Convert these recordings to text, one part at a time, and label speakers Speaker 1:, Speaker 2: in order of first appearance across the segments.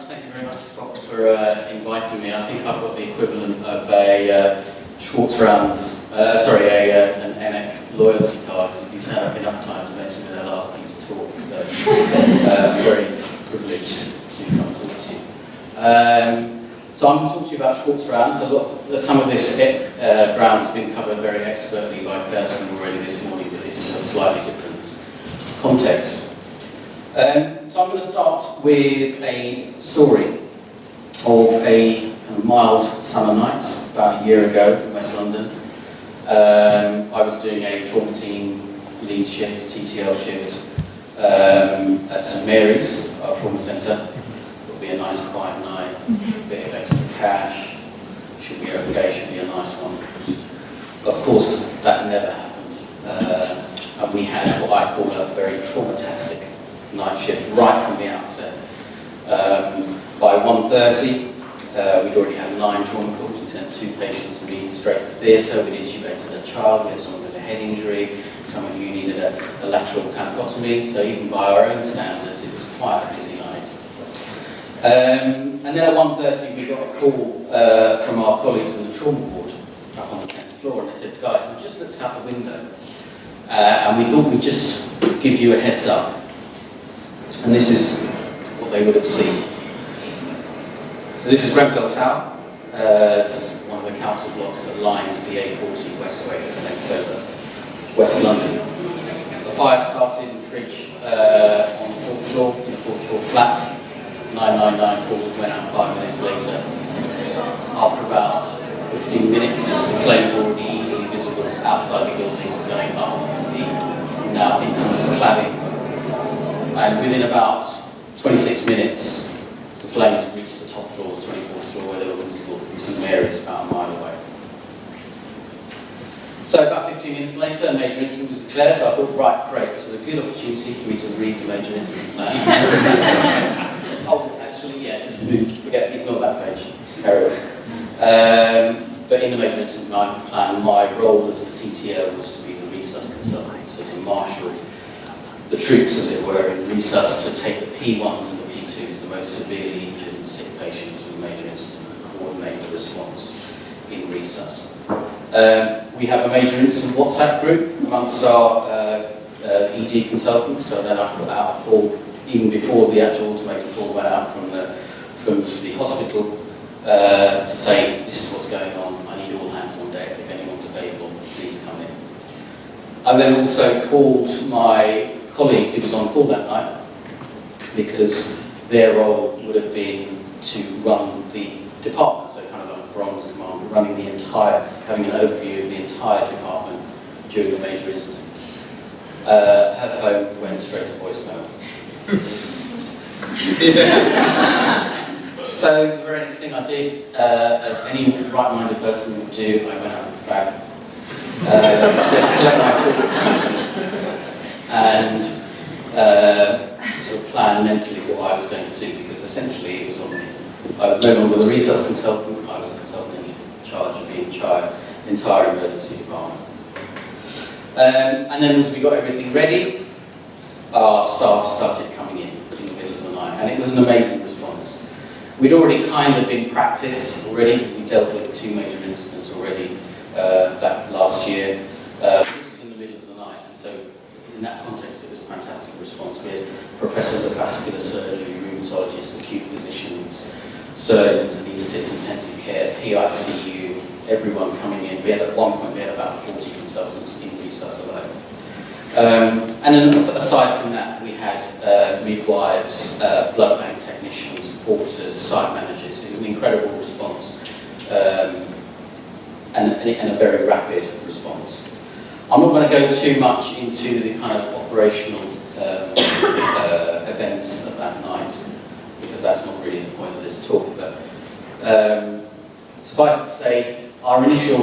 Speaker 1: Thank you very much, Scott, for inviting me. I think I've got the equivalent of a Schwartz Rounds, an NEC loyalty card. You turn up enough times eventually they'll ask you to talk. So very privileged to come and talk to you. So I'm going to talk to you about Schwartz Rounds. Some of this ground has been covered very expertly by Kirsten already this morning, but this is a slightly different context. So I'm going to start with a story of a kind of mild summer night about a year ago in West London. I was doing a trauma team lead shift, TTL shift, at St Mary's, our trauma centre. It'll be a nice quiet night, a bit of extra cash, should be okay, should be a nice one. Of course, that never happened. And we had what I call a very traumatastic night shift right from the outset. By 1:30, we'd already had 9 trauma calls. We sent 2 patients immediately straight to theatre. We'd intubated a child, we had someone with a head injury, someone who needed a lateral capnotomy. So even by our own standards, it was quite a busy night. And then at 1:30, we got a call from our colleagues in the trauma ward up on the 10th floor, and they said, "Guys, we just looked out the window, and we thought we'd just give you a heads up." And this is what they would have seen. So this is Grenfell Tower. This is one of the council blocks that lines the A40 westway that takes over West London. The fire started in the fridge on the 4th floor, in the 4th floor flat. 999 call went out 5 minutes later. After about 15 minutes, the flames were already easily visible outside the building, going up the now infamous cladding. And within about 26 minutes, the flames had reached the top floor, the 24th floor, where they were visible from St Mary's, about a mile away. So about 15 minutes later, a major incident was declared, so I thought, right, great, this is a good opportunity for me to read the major incident plan. Oh, actually, yeah, just ignore that page, just carry on. But in the major incident plan, my role as the TTL was to be the resus consultant, so to marshal the troops, as it were, in resus to take the P1s and the P2s, the most severely injured and sick patients from the major incident, and coordinate the response in resus. We have a major incident WhatsApp group amongst our ED consultants, so then I put out a call even before the actual automated call went out from the hospital to say, this is what's going on, I need all hands on deck, if anyone's available, please come in. I then also called my colleague who was on call that night, because their role would have been to run the department, so kind of like a bronze command, running the entire, having an overview of the entire department during the major incident. Her phone went straight to voicemail. So the very next thing I did, as any right-minded person would do, I went out with a fag to collect my thoughts and sort of plan mentally what I was going to do, because essentially it was on me. I was no longer the resus consultant, I was the consultant in charge of the entire emergency department. And then as we got everything ready, our staff started coming in the middle of the night, and it was an amazing response. We'd already kind of been practiced already, because we dealt with 2 major incidents already that last year. This was in the middle of the night, and so in that context it was a fantastic response. We had professors of vascular surgery, rheumatologists, acute physicians, surgeons, anaesthetists, intensive care, PICU, everyone coming in. We had at one point we had about 40 consultants in resus alone. And then aside from that, we had midwives, blood bank technicians, porters, site managers. It was an incredible response and a very rapid response. I'm not going to go too much into the kind of operational events of that night, because that's not really the point of this talk. But suffice it to say, our initial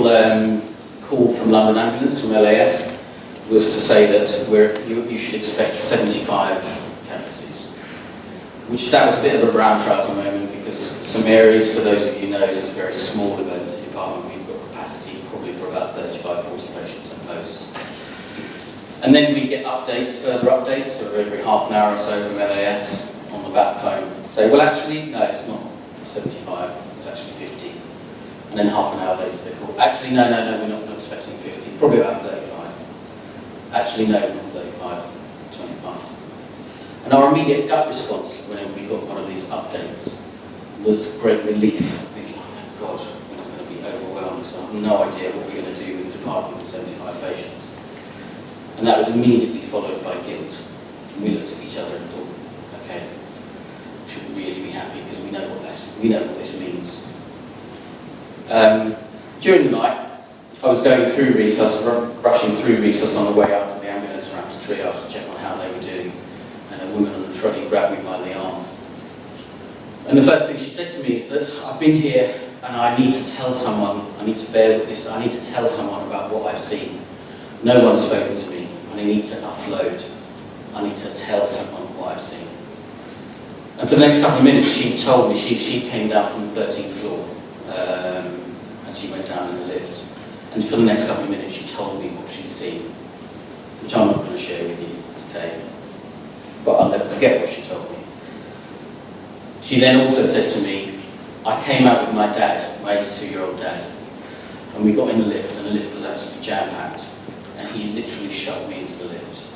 Speaker 1: call from London Ambulance, from LAS, was to say that you should expect 75 casualties. Which that was a bit of a brown trouser moment, because St Mary's, for those of you who know, is a very small emergency department. We've got capacity probably for about 35, 40 patients at most. And then we get updates, further updates, so every half an hour or so from LAS on the back phone, say, well actually, no, it's not 75, it's actually 50. And then half an hour later they call, actually no, we're not expecting 50, probably about 35. Actually no, not 35, 25. And our immediate gut response whenever we got one of these updates was great relief. Thinking, oh thank God, we're not going to be overwhelmed, so I have no idea what we're going to do with the department with 75 patients. And that was immediately followed by guilt. And we looked at each other and thought, okay, we should really be happy because we know what this means. During the night, I was going through resus, rushing through resus on the way out to the ambulance ramp to triage to check on how they were doing. And a woman on the trolley grabbed me by the arm. And the first thing she said to me is that I've been here and I need to tell someone, I need to bear with this, I need to tell someone about what I've seen. No one's spoken to me and I need to upload. I need to tell someone what I've seen. And for the next couple of minutes she told me, she came down from the 13th floor and she went down in the lift. And for the next couple of minutes she told me what she'd seen, which I'm not going to share with you today. But I'll never forget what she told me. She then also said to me, I came out with my dad, my 82-year-old dad, and we got in the lift, and the lift was absolutely jam-packed, and he literally shoved me into the lift.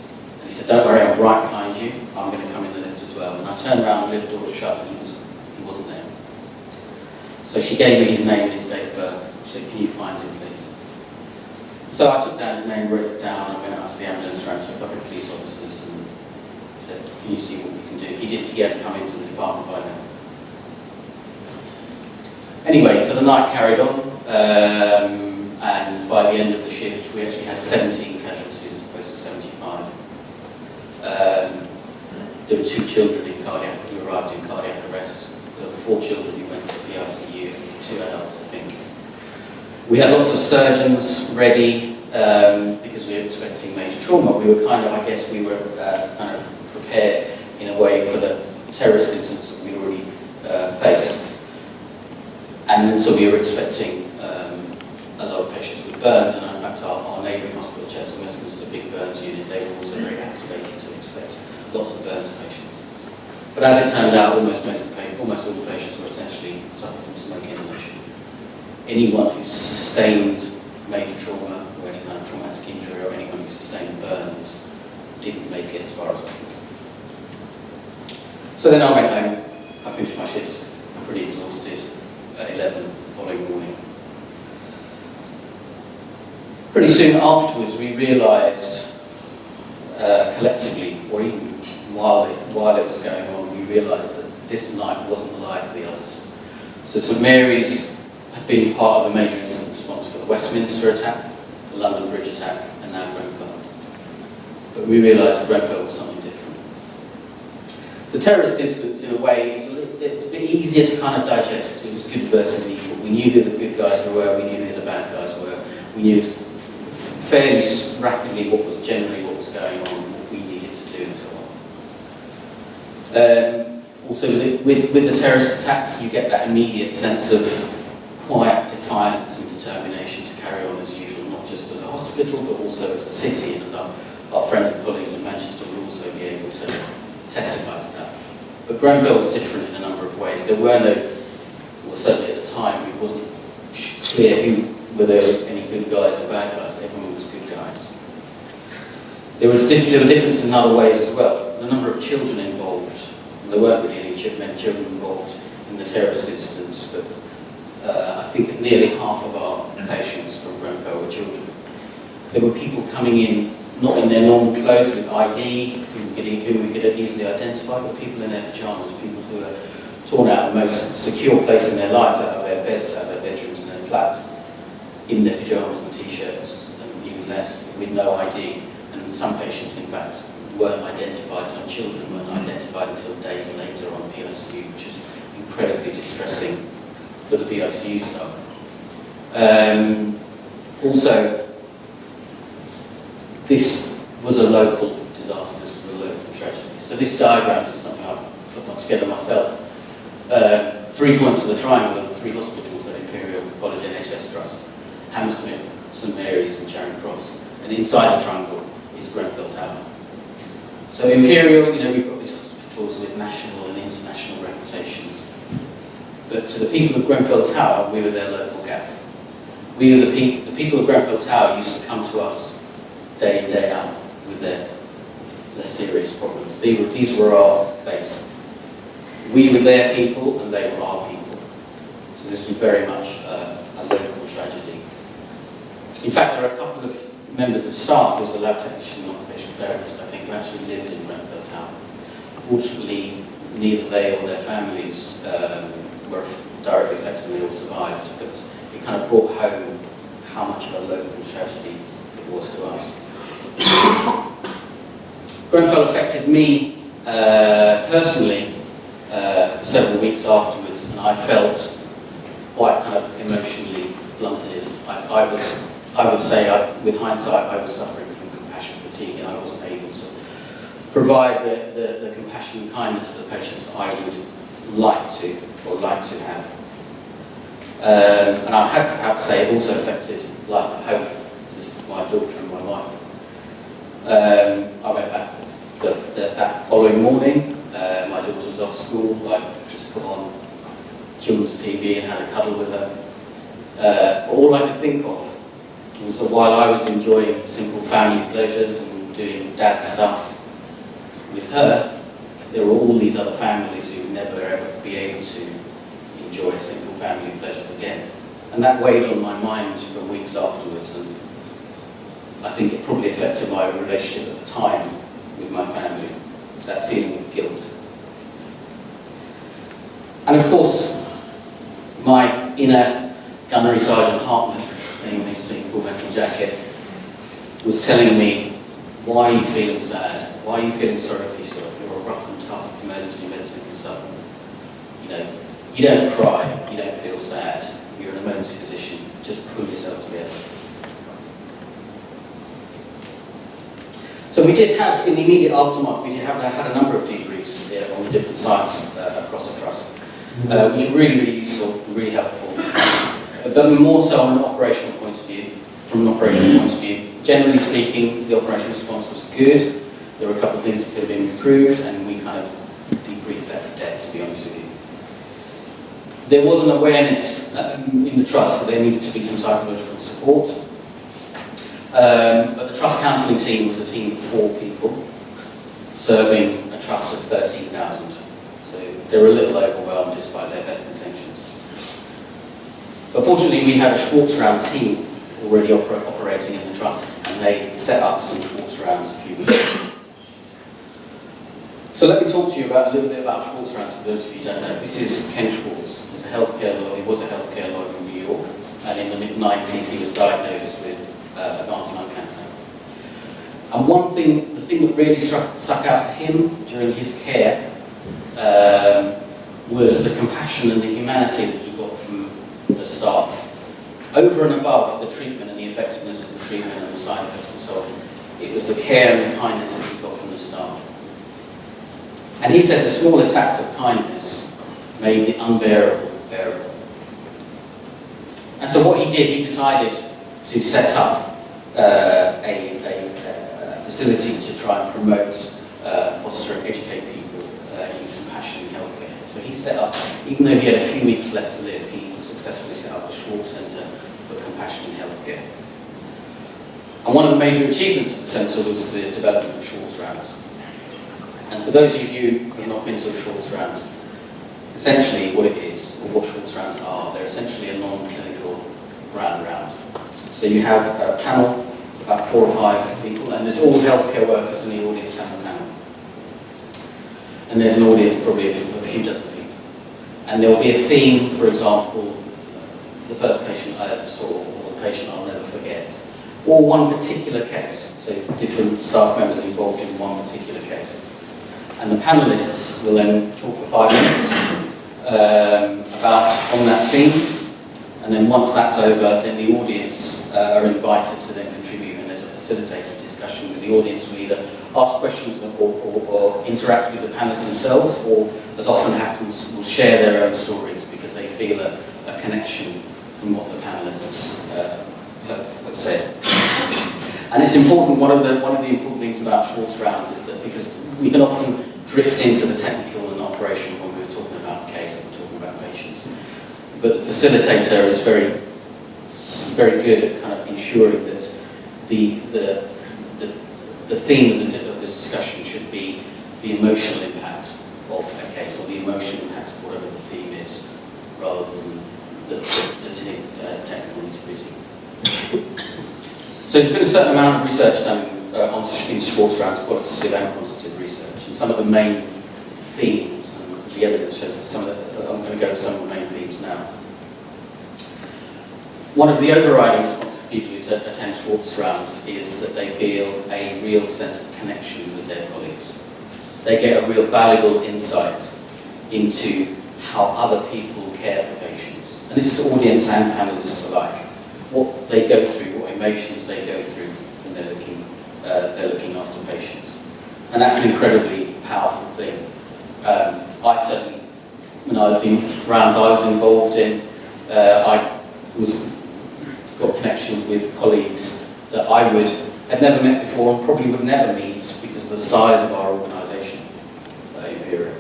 Speaker 1: And he said, don't worry, I'm right behind you, I'm going to come in the lift as well. And I turned around, the lift door was shut, and he wasn't there. So she gave me his name and his date of birth. She said, can you find him, please? So I took down his name, wrote it down, and went out to the ambulance ramp to a couple of police officers, and said, can you see what we can do? He had come into the department by then. Anyway, so the night carried on, and by the end of the shift we actually had 17 casualties as opposed to 75. There were 2 children who arrived in cardiac arrest. There were 4 children who went to the ICU, 2 adults I think. We had lots of surgeons ready because we were expecting major trauma. We were kind of, I guess we were kind of prepared in a way for the terrorist incidents that we'd already faced. And so we were expecting a lot of patients with burns, and in fact our neighbouring hospital, Chester Westminster Big Burns Unit, they were also very activated to expect lots of burns patients. But as it turned out, almost all the patients were essentially suffering from smoke inhalation. Anyone who sustained major trauma or any kind of traumatic injury, or anyone who sustained burns, didn't make it as far as hospital. So then I went home, I finished my shifts, pretty exhausted, at 11 the following morning. Pretty soon afterwards we realised, collectively, or even while it was going on, we realised that this night wasn't like the others. So St Mary's had been part of a major incident response for the Westminster attack, the London Bridge attack, and now Grenfell. But we realised that Grenfell was something different. The terrorist incidents, in a way, it's a bit easier to kind of digest. It was good versus evil. We knew who the good guys were, we knew who the bad guys were. We knew fairly rapidly what was going on, what we needed to do, and so on. Also, with the terrorist attacks, you get that immediate sense of quiet defiance and determination to carry on as usual, not just as a hospital, but also as a city, and as our friends and colleagues in Manchester will also be able to testify to that. But Grenfell was different in a number of ways. There were no, well certainly at the time, it wasn't clear whether there were any good guys or bad guys. Everyone was good guys. There were differences in other ways as well. The number of children involved, and there weren't really many children involved in the terrorist incidents, but I think nearly half of our patients from Grenfell were children. There were people coming in not in their normal clothes with ID, whom we could easily identify, but people in their pyjamas, people who are torn out of the most secure place in their lives, out of their beds, out of their bedrooms and their flats, in their pyjamas and t-shirts, and even less, with no ID. And some patients, in fact, weren't identified, some children weren't identified until days later on PICU, which is incredibly distressing for the PICU staff. Also, this was a local disaster, this was a local tragedy. So this diagram is something I've put together myself. 3 points of the triangle are the 3 hospitals at Imperial College NHS Trust: Hammersmith, St Mary's and Charing Cross. And inside the triangle is Grenfell Tower. So Imperial, we've got these hospitals with national and international reputations. But to the people of Grenfell Tower, we were their local gaff. We were the people of Grenfell Tower used to come to us day in, day out with their serious problems. These were our base. We were their people and they were our people. So this was very much a local tragedy. In fact, there are a couple of members of staff, there was a lab technician and occupational therapist, I think, who actually lived in Grenfell Tower. Fortunately, neither they or their families were directly affected and they all survived, but it kind of brought home how much of a local tragedy it was to us. Grenfell affected me personally for several weeks afterwards, and I felt quite kind of emotionally blunted. I would say, with hindsight, I was suffering from compassion fatigue, and I wasn't able to provide the compassion and kindness to the patients I would like to have. And I have to say, it also affected life at home. This is my daughter and my wife. I went back that following morning. My daughter was off school. I just put on children's TV and had a cuddle with her. All I could think of was that while I was enjoying simple family pleasures and doing dad stuff with her, there were all these other families who would never ever be able to enjoy simple family pleasures again. And that weighed on my mind for weeks afterwards, and I think it probably affected my relationship at the time with my family, that feeling of guilt. And of course, my inner Gunnery Sergeant Hartman, anyone who's seen Full Metal Jacket, was telling me, why are you feeling sad? Why are you feeling sorry for yourself? You're a rough and tough emergency medicine consultant. You know, you don't cry, you don't feel sad. You're an emergency physician. Just pull yourself together. So we did have, in the immediate aftermath, we had a number of debriefs on the different sites across the trust, which were really, really useful, really helpful. But more so on an operational point of view, from an operational point of view. Generally speaking, the operational response was good. There were a couple of things that could have been improved, and we kind of debriefed that to death, to be honest with you. There was an awareness in the trust that there needed to be some psychological support. But the trust counselling team was a team of 4 people, serving a trust of 13,000. So they were a little overwhelmed despite their best intentions. But fortunately, we had a Schwartz Round team already operating in the trust, and they set up some Schwartz Rounds a few weeks ago. So let me talk to you a little bit about Schwartz Rounds for those of you who don't know. This is Ken Schwartz. He's a healthcare lawyer. He was a healthcare lawyer from New York, and in the mid-90s he was diagnosed with advanced lung cancer. And the thing that really stuck out for him during his care was the compassion and the humanity that he got from the staff. Over and above the treatment and the effectiveness of the treatment and the side effects and so on, it was the care and the kindness that he got from the staff. And he said the smallest acts of kindness made the unbearable bearable. And so what he did, he decided to set up a facility to try and promote, foster and educate people in compassion in healthcare. So he set up, even though he had a few weeks left to live, he successfully set up the Schwartz Centre for Compassion in Healthcare. And one of the major achievements of the centre was the development of Schwartz Rounds. And for those of you who have not been to a Schwartz Round, essentially what it is, or what Schwartz Rounds are, they're essentially a non-clinical grand round. So you have a panel, about 4 or 5 people, and there's all healthcare workers in the audience and the panel. And there's an audience probably of a few dozen people. And there will be a theme, for example, the first patient I ever saw, or the patient I'll never forget, or one particular case, so different staff members involved in one particular case. And the panellists will then talk for 5 minutes on that theme, and then once that's over, then the audience are invited to then contribute, and there's a facilitated discussion with the audience will either ask questions or interact with the panellists themselves, or, as often happens, will share their own stories because they feel a connection from what the panellists have said. And it's important, one of the important things about Schwartz Rounds is that because we can often drift into the technical facilitator is very good at kind of ensuring that the theme of the discussion should be the emotional impact of a case, or the emotional impact of whatever the theme is, rather than the technical nitty-gritty. So there's been a certain amount of research done in Schwartz Rounds, qualitative and quantitative research, and some of the main themes, and the evidence shows that I'm going to go to some of the main themes now. One of the overriding responses of people who attend Schwartz Rounds is that they feel a real sense of connection with their colleagues. They get a real valuable insight into how other people care for patients. And this is audience and panelists alike. What they go through, what emotions they go through when they're looking after patients. And that's an incredibly powerful thing. I certainly, when I was doing rounds I was involved in, I got connections with colleagues that I had never met before and probably would never meet because of the size of our organisation at Unbearable.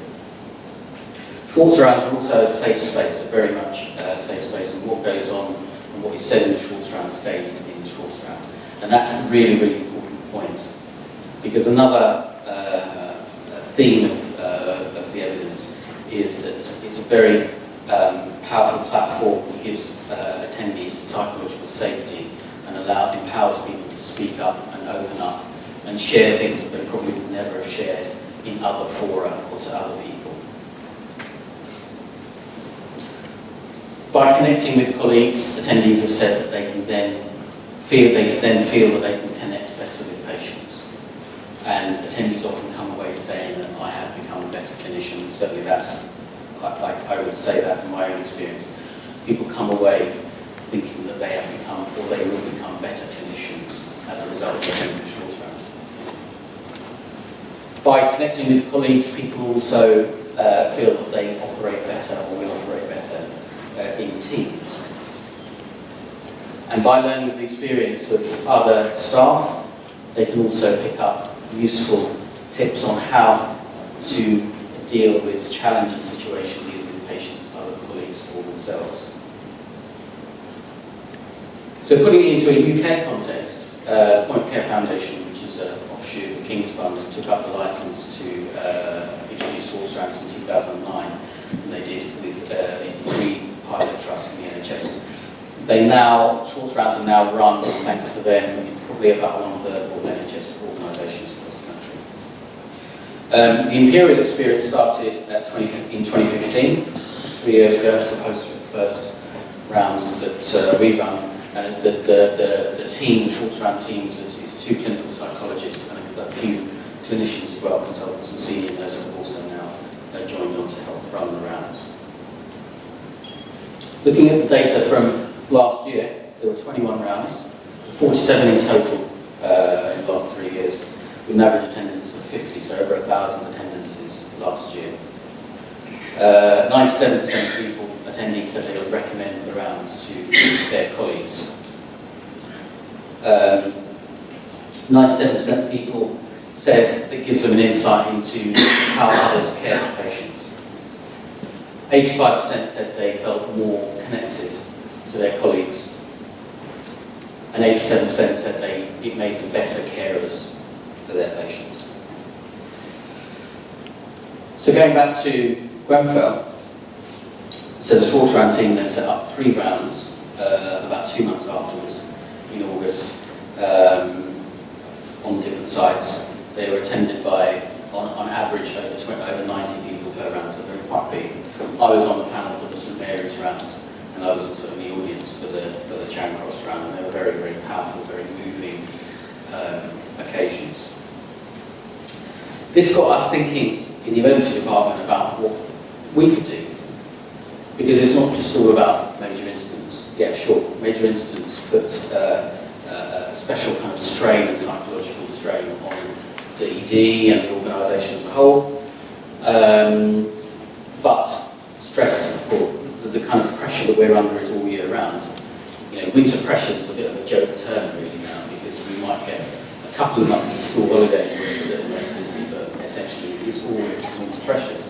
Speaker 1: Schwartz Rounds are also a safe space, a very much safe space, and what goes on and what is said in the Schwartz Rounds stays in the Schwartz Rounds. And that's a really, really important point, because another theme of the evidence is that it's a very powerful platform that gives attendees psychological safety and empowers people to speak up and open up and share things that they probably would never have shared in other fora or to other people. By connecting with colleagues, attendees have said that they then feel that they can connect better with patients. And attendees often come away saying that I have become a better clinician. Certainly I would say that from my own experience. People come away thinking that they have become, or they will become better clinicians as a result of attending the Schwartz Rounds. By connecting with colleagues, people also feel that they operate better or will operate better in teams. And by learning the experience of other staff, they can also pick up useful tips on how to deal with challenging situations either with patients, other colleagues, or themselves. So putting it into a UK context, Point Care Foundation, which is an offshoot of the King's Fund, took up the licence to introduce Schwartz Rounds in 2009, and they did with in 3 pilot trusts in the NHS. Schwartz Rounds are now run, thanks to them, in probably about 1/3 of all NHS organisations across the country. The Imperial experience started in 2015, 3 years ago, as opposed to the first rounds that we run. And the team, the Schwartz Round team, is 2 clinical psychologists and a few clinicians as well, consultants and senior nurses have also now joined on to help run the rounds. Looking at the data from last year, there were 21 rounds, 47 in total in the last 3 years, with an average attendance of 50, so over 1,000 attendances last year. 97% of attendees said they would recommend the rounds to their colleagues. 97% of people said that gives them an insight into how others care for patients. 85% said they felt more connected to their colleagues. And 87% said it made them better carers for their patients. So going back to Grenfell, so the Schwartz Round team then set up 3 rounds about 2 months afterwards, in August, on different sites. They were attended by, on average, over 90 people per round, so they were quite big. I was on the panel for the St Mary's round, and I was also in the audience for the Charing Cross round, and they were very, very powerful, very moving occasions. This got us thinking in the emergency department about what we could do. Because it's not just all about major incidents. Yeah, sure, major incidents puts a special kind of strain and psychological strain on the ED and the organisation as a whole. But stress, or the kind of pressure that we're under is all year round. Winter pressures is a bit of a joke term really now, because we might get a couple of months of school holidays where it's a little less busy, but essentially it's all winter pressures.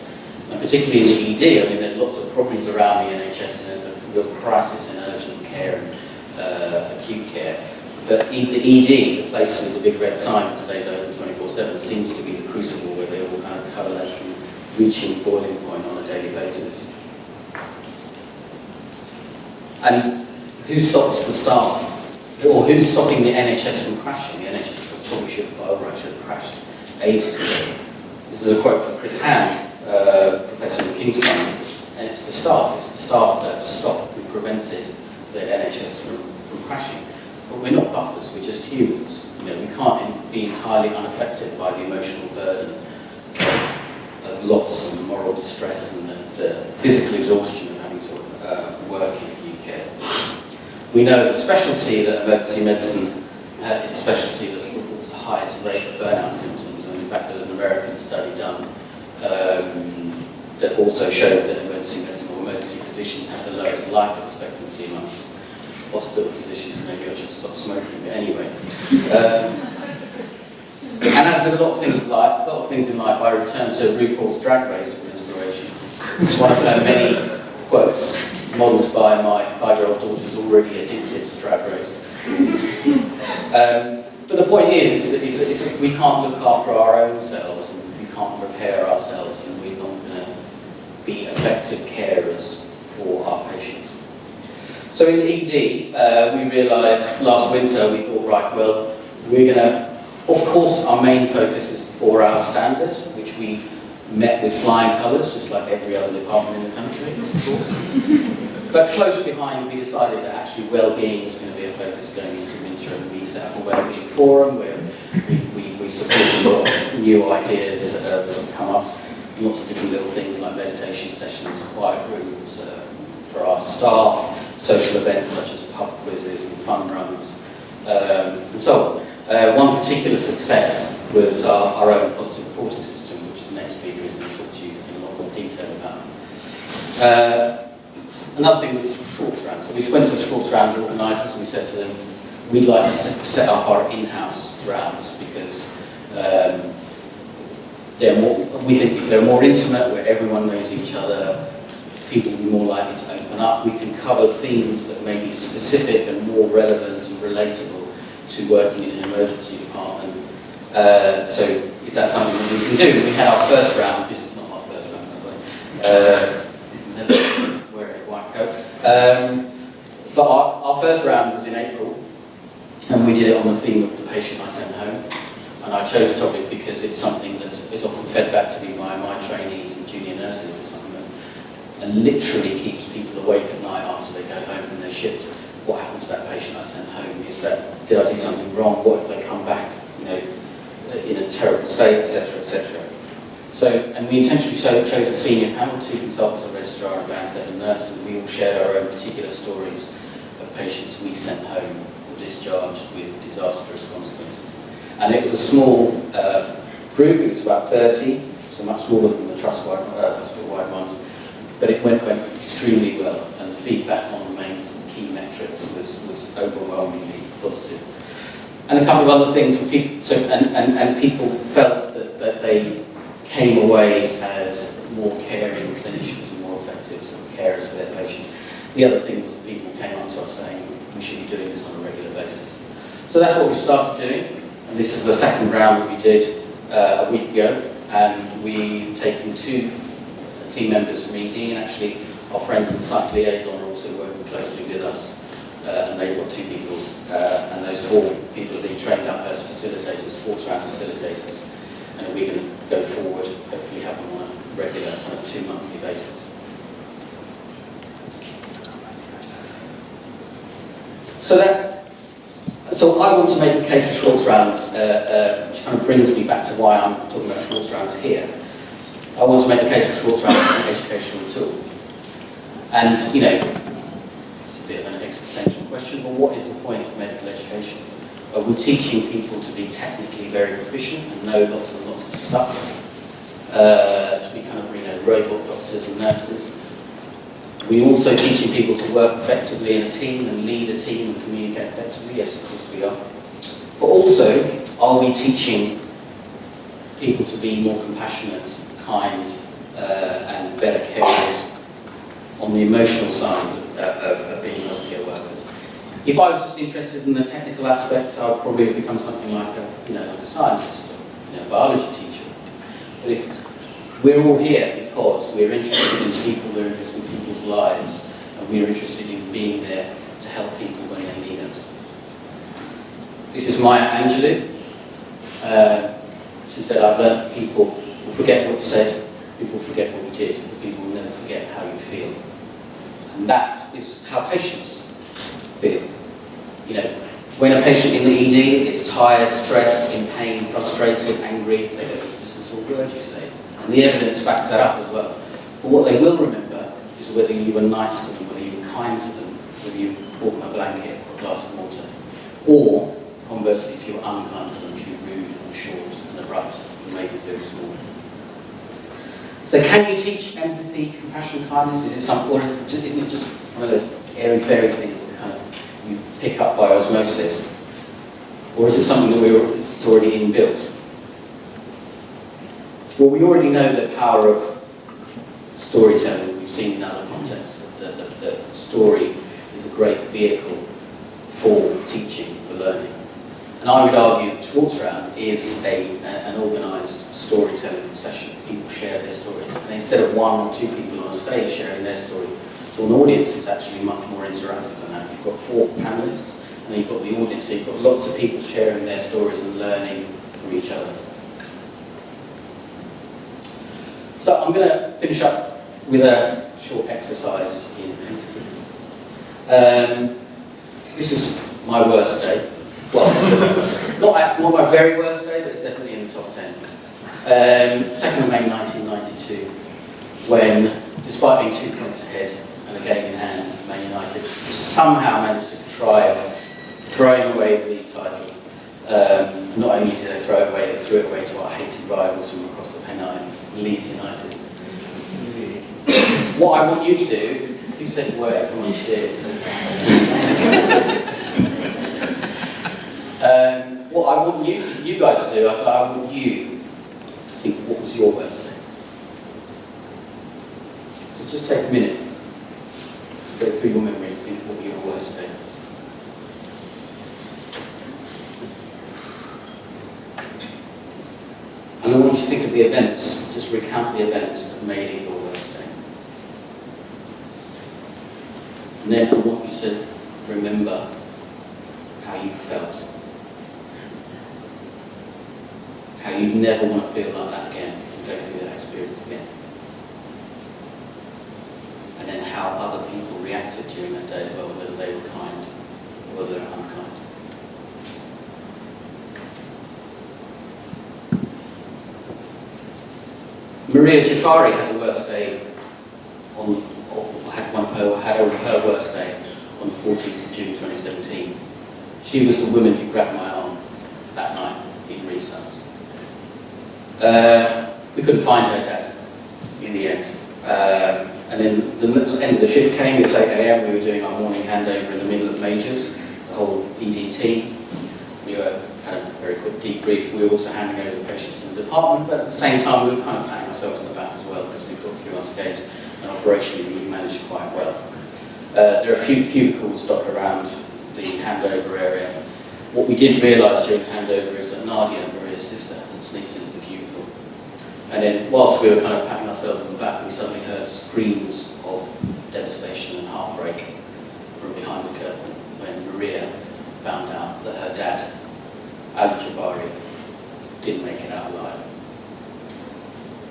Speaker 1: And particularly in the ED, there's lots of problems around the NHS, and there's a real crisis and urgent care and acute care. But the ED, the place with the big red sign that stays open 24/7, seems to be the crucible where they all kind of coalesce and reaching boiling point on a daily basis. And who stops the staff? Or who's stopping the NHS from crashing? The NHS probably should have crashed ages ago. This is a quote from Chris Ham, Professor of the King's Fund, and it's the staff that have stopped and prevented the NHS from crashing. But we're not buffers, we're just humans. You know, we can't be entirely unaffected by the emotional burden of loss and moral distress and the physical exhaustion of having to work in acute care. We know as a specialty that emergency medicine is a specialty that reports the highest rate of burnout symptoms, and in fact there was an American study done that also showed that emergency medicine or emergency physicians have the lowest life expectancy amongst hospital physicians. Maybe I should stop smoking, but anyway. And as with a lot of things in life, I return to RuPaul's Drag Race for inspiration. It's one of her many quotes, modelled by my 5-year-old daughter who's already addicted to Drag Race. But the point is that we can't look after our own selves, and we can't repair ourselves, and we're not going to be effective carers for our patients. So in ED, we realised last winter, we thought, right, well, we're going to, of course, our main focus is the 4-hour standard, which we met with flying colours, just like every other department in the country, of course. But close behind, we decided that actually well-being was going to be a focus going into Mitra, and we set up a well-being forum where we supported a lot of new ideas that sort of come up, lots of different little things like meditation sessions, quiet rooms for our staff, social events such as pub quizzes and fun runs, and so on. One particular success was our own positive reporting system, which the next speaker is going to talk to you in a lot more detail about. Another thing was Schwartz Rounds. So we went to the Schwartz Rounds organisers and we said to them, we'd like to set up our in-house rounds because we think if they're more intimate, where everyone knows each other, people will be more likely to open up. We can cover themes that may be specific and more relevant and relatable to working in an emergency department. So is that something that we can do? We had our first round. This is not our first round, by the way. Wear a white coat. But our first round was in April, and we did it on the theme of the patient I sent home. And I chose the topic because it's something that is often fed back to me by my trainees and junior nurses. It's something that literally keeps people awake at night after they go home from their shift. What happened to that patient I sent home? Did I do something wrong? What if they come back, in a terrible state, etc., etc. So, and we intentionally chose a senior panel, 2 consultants, a registrar, and a band 7 nurse, and we all shared our own particular stories of patients we sent home or discharged with disastrous consequences. And it was a small group. It was about 30, so much smaller than the hospital-wide ones. But it went extremely well, and the feedback on the main key metrics was overwhelmingly positive. And a couple of other things for people, and people felt that they came away as more caring clinicians and more effective carers for their patients. The other thing was that people came up to us saying we should be doing this on a regular basis. So that's what we started doing, and this is the second round that we did a week ago, and we've taken 2 team members from ED, and actually our friends in Site Liaison are also working closely with us, and they've got 2 people, and those 4 people are being trained up as facilitators, Schwartz Round facilitators, and we're going to go forward, hopefully have them on a regular, on a 2-monthly basis. So I want to make a case for Schwartz Rounds, which kind of brings me back to why I'm talking about Schwartz Rounds here. I want to make a case for Schwartz Rounds as an educational tool. And, it's a bit of an existential question, but what is the point of medical education? Are we teaching people to be technically very proficient and know lots and lots of stuff? To be kind of, robot doctors and nurses? Are we also teaching people to work effectively in a team and lead a team and communicate effectively? Yes, of course we are. But also, are we teaching people to be more compassionate, kind, and better carers on the emotional side of being healthcare workers. If I was just interested in the technical aspects, I would probably become something like a scientist or a biology teacher. But if we're all here because we're interested in people, we're interested in people's lives, and we're interested in being there to help people when they need us. This is Maya Angelou. She said, I've learned people will forget what you said, people forget what you did, but people will never forget how you feel. And that is how patients feel. When a patient in the ED is tired, stressed, in pain, frustrated, angry, they don't listen to a word you say. And the evidence backs that up as well. But what they will remember is whether you were nice to them, whether you were kind to them, whether you bought them a blanket or a glass of water. Or, conversely, if you were unkind to them, if you were rude and short and abrupt and made them feel small. So can you teach empathy, compassion, kindness? Is it something, or isn't it just one of those airy-fairy things that kind of you pick up by osmosis? Or is it something that it's already inbuilt? Well, we already know the power of storytelling. We've seen in other contexts that the story is a great vehicle for teaching, for learning. And I would argue that Schwartz Round is an organised storytelling session. People share their stories. And instead of one or two people on a stage sharing their story to an audience, it's actually much more interactive than that. You've got 4 panellists, and you've got the audience, so you've got lots of people sharing their stories and learning from each other. So I'm going to finish up with a short exercise in empathy. This is my worst day. Well, not my very worst day, but it's definitely in the top 10. 2nd of May 1992, when, despite being 2 points ahead and a game in hand, Man United somehow managed to contrive throwing away the league title. Not only did they throw it away, they threw it away to our hated rivals from across the Pennines, Leeds United. What I want you to do, if you said where someone did. What I want you guys to do, I want you to think, what was your worst day? So just take a minute to go through your memory and think what your worst day was. And I want you to think of the events, just recount the events that made it your worst day. And then I want you to remember how you felt. How you'd never want to feel like that again and go through that experience again. And then how other people reacted during that day as well, whether they were kind or whether they were unkind. Maria Jafari had the worst day had her worst day on the 14th of June 2017. She was the woman who grabbed my arm that night in recess. We couldn't find her dad in the end. And then the end of the shift came, it was 8 AM, we were doing our morning handover in the middle of majors, the whole ED team. We had a very quick debrief. We were also handing over the patients in the department, but at the same time we were kind of patting ourselves on the back as well because we got through on stage and operationally we managed quite well. There are a few cubicles dotted around the handover area. What we didn't realise during handover is that Nadia, Maria's sister, had sneaked into the cubicle. And then whilst we were kind of patting ourselves on the back, we suddenly heard screams of devastation and heartbreak from behind the curtain when Maria found out that her dad, Ali Jafari, didn't make it out alive.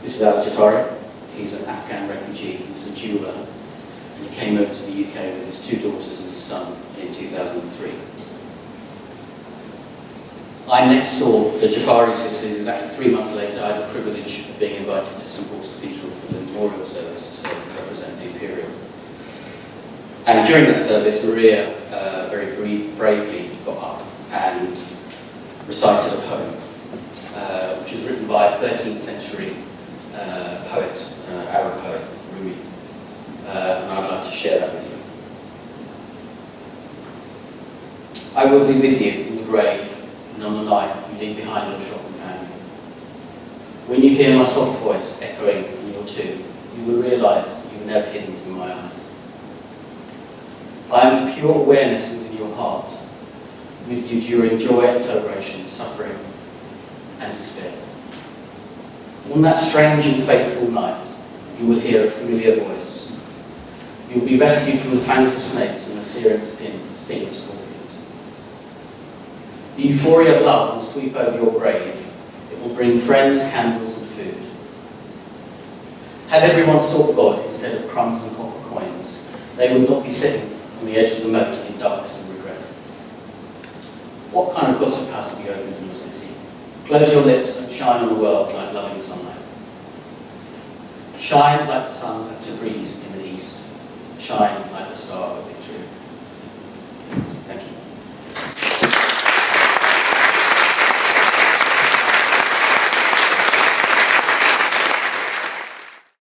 Speaker 1: This is Ali Jafari. He's an Afghan refugee. He was a jeweller. And he came over to the UK with his 2 daughters and his son in 2003. I next saw the Jafari sisters exactly 3 months later. I had the privilege of being invited to St Paul's Cathedral for the memorial service to represent the Imperial. And during that service, Maria very bravely got up and recited a poem, which was written by a 13th century poet, Arab poet, Rumi. And I'd like to share that with you. I will be with you in the grave and on the night you leave behind your shop companion. When you hear my soft voice echoing in your tomb, you will realise you were never hidden from my eyes. I am the pure awareness within your heart, with you during joy and celebration, suffering and despair. On that strange and fateful night, you will hear a familiar voice. You will be rescued from the fangs of snakes and the searing sting of scorpions. The euphoria of love will sweep over your grave. It will bring friends, candles and food. Had everyone sought God instead of crumbs and copper coins, they would not be sitting on the edge of the moat in darkness and regret. What kind of gossip house have you opened in your city? Close your lips and shine on the world like loving sunlight. Shine like the sun to breeze in the east. Shine like the star of victory. Thank you.